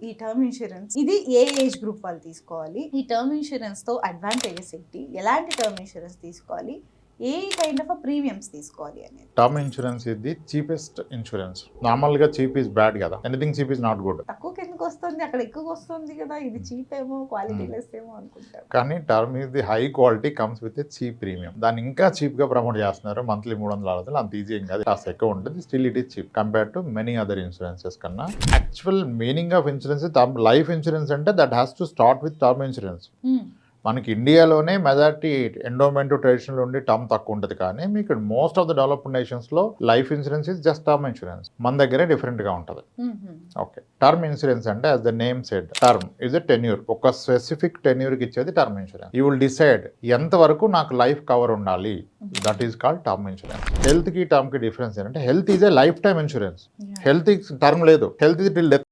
ఈ term insurance ఇది ఏ age group వాళ్ళు తీసుకోవాలి, ఈ టర్మ్ ఇన్సూరెన్స్ తో అడ్వాంటేజెస్ ఏంటి, ఎలాంటి టర్మ్ ఇన్సూరెన్స్ తీసుకోవాలి, ఏ కైండ్ ఆఫ్ ప్రీమియమ్స్ తీసుకోవాలి అనేది. టర్మ్ ఇన్సూరెన్స్ ఇది చీపెస్ట్ ఇన్సూరెన్స్. నార్మల్ గా చీప్ ఇస్ బ్యాడ్ కదా, anything cheap is not good. తక్కువకి ఎందుకు వస్తుంది, అక్కడ ఎక్కువ వస్తుంది కదా, ఇది చీప్ ఏమో క్వాలిటీ లెస్ ఏమో అనుకుంటారు. కానీ టర్మ్ ఇది high quality comes with cheap premium. దాన్ని ఇంకా చీప్ గా ప్రమోట్ చేస్తున్నారు. మంత్లీ 360 అంత ఈజీ ఏం కాదు, కాస్త ఎక్కువ ఉంటుంది. Still it is cheap compare to many other insurances కన్నా. Actual meaning of insurance life insurance అంటే that has to start with term insurance. మనకి ఇండియాలోనే మెజారిటీ ఎండోమెంట్ ట్రెడిషనల్ ఉండి టర్మ్ తక్కువ ఉంటుంది, కానీ మీకు most of the developed nations లో life insurance is just term insurance. మన దగ్గరే డిఫరెంట్ గా ఉంటుంది. ఓకే, టర్మ్ ఇన్సూరెన్స్ అంటే as the name said, term is a tenure. ఒక స్పెసిఫిక్ టెన్యూర్ కి ఇచ్చేది term insurance. You will decide ఎంత వరకు నాకు లైఫ్ కవర్ ఉండాలి, that is called term insurance. Health కి టర్మ్ కి డిఫరెన్స్ ఏంటంటే health is a life time insurance. Health term లేదు, హెల్త్ ఇది టిల్ డెత్.